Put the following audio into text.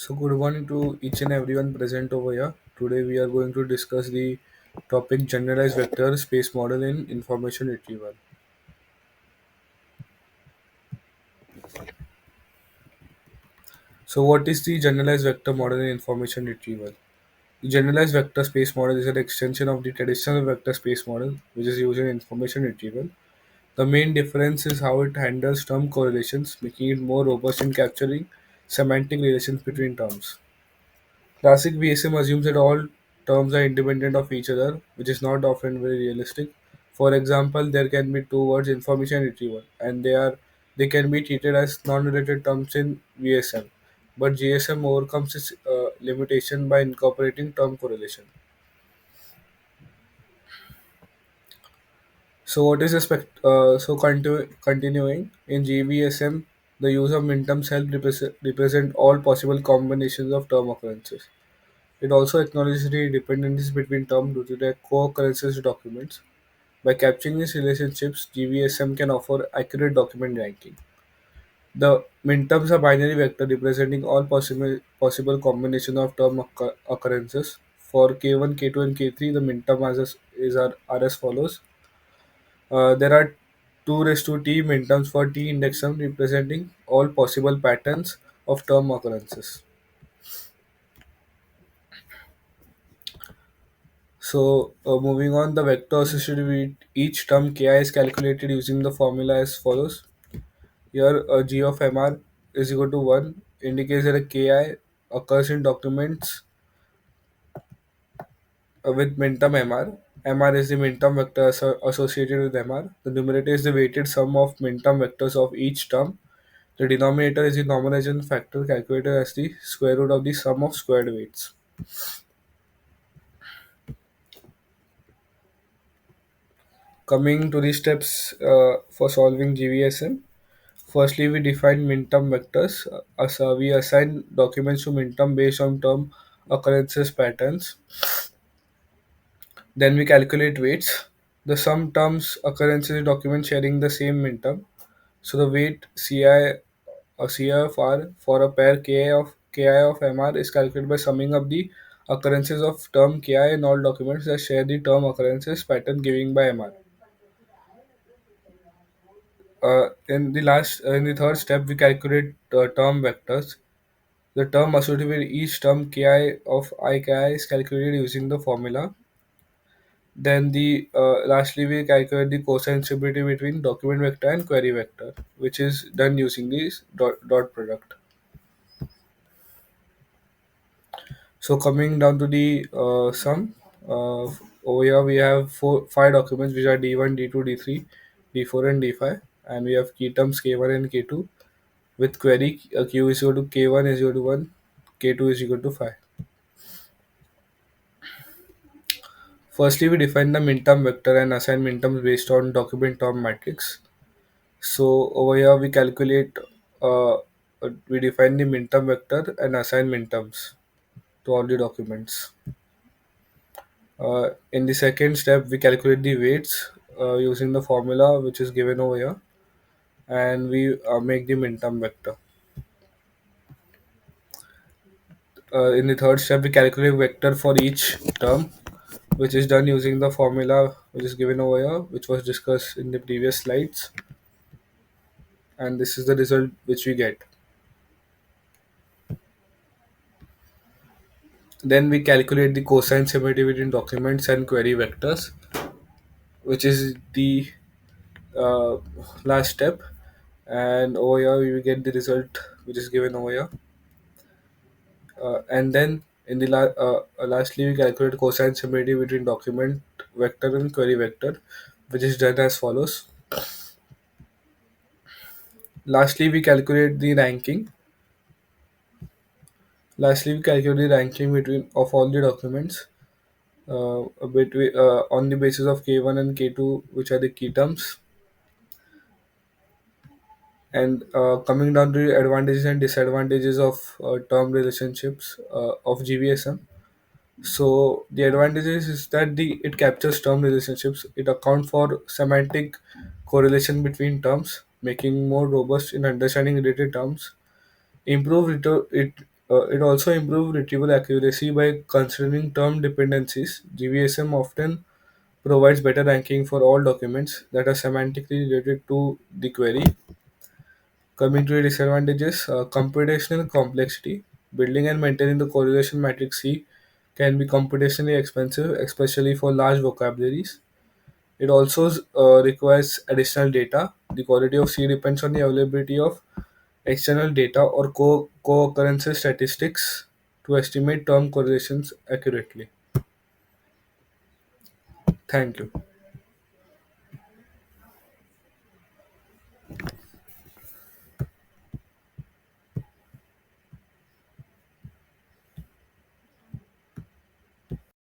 So good morning to each and everyone present over here. Today we are going to discuss the topic generalized vector space model in information retrieval. So what is the generalized vector model in information retrieval? The generalized vector space model is an extension of the traditional vector space model which is used in information retrieval. The main difference is how it handles term correlations, making it more robust in capturing semantic relations between terms. Classic VSM assumes that all terms are independent of each other, which is not often very realistic. For example, there can be two words information retrieval, and they can be treated as non-related terms in VSM. But GSM overcomes its limitation by incorporating term correlation. So what is continuing in GVSM, the use of minterms help represent all possible combinations of term occurrences. It also acknowledges the dependencies between terms due to their co-occurrences documents. By capturing these relationships, GVSM can offer accurate document ranking. The minterms are binary vector representing all possible combination of term occurrences. For K1, K2, and K3, the minterm are as follows. There are 2 raised to t minterms for t index term representing all possible patterns of term occurrences. Moving on, the vector associated with each term ki is calculated using the formula as follows. Here, g of mr is equal to 1 indicates that a ki occurs in documents with minterm mr. Mr is the minterm vector associated with mr. The numerator is the weighted sum of minterm vectors of each term. The denominator is the normalization factor calculated as the square root of the sum of squared weights. Coming to the steps for solving GVSM. Firstly, we define minterm vectors. We assign documents to minterm based on term occurrences patterns. Then we calculate weights. The sum terms occurrences in document sharing the same minterm. So the weight Ci or Ci of R for a pair Ki of Mr is calculated by summing up the occurrences of term Ki in all documents that share the term occurrences pattern given by Mr. In the third step, we calculate term vectors. The term associated with each term ki of I ki is calculated using the formula. Then lastly we calculate the cosine similarity between document vector and query vector, which is done using this dot product. So coming down to the sum, over here we have five documents which are D1, D2, D3, D4, and D5, and we have key terms K1 and K2 with query Q is equal to K1 is equal to 1, K2 is equal to 5. Firstly, we define the minterm vector and assign minterms based on document term matrix. So over here we define the minterm vector and assign minterms to all the documents. In the second step, we calculate the weights using the formula which is given over here, and we make the minterm vector. In the third step, we calculate vector for each term, which is done using the formula which is given over here, which was discussed in the previous slides, and this is the result which we get. Then we calculate the cosine similarity between documents and query vectors, which is the uh, last step. And over here we will get the result which is given over here. And then lastly we calculate cosine similarity between document vector and query vector, which is done as follows. Lastly we calculate the ranking. Lastly we calculate the ranking between of all the documents on the basis of K1 and K2, which are the key terms. And coming down to the advantages and disadvantages of term relationships of GVSM. So the advantages is that the it captures term relationships. It accounts for semantic correlation between terms, making more robust in understanding related terms. Improve It also improves retrieval accuracy by considering term dependencies. GVSM often provides better ranking for all documents that are semantically related to the query. Coming to the disadvantages, computational complexity. Building and maintaining the correlation matrix C can be computationally expensive, especially for large vocabularies. It also requires additional data. The quality of C depends on the availability of external data or co-occurrence statistics to estimate term correlations accurately. Thank you.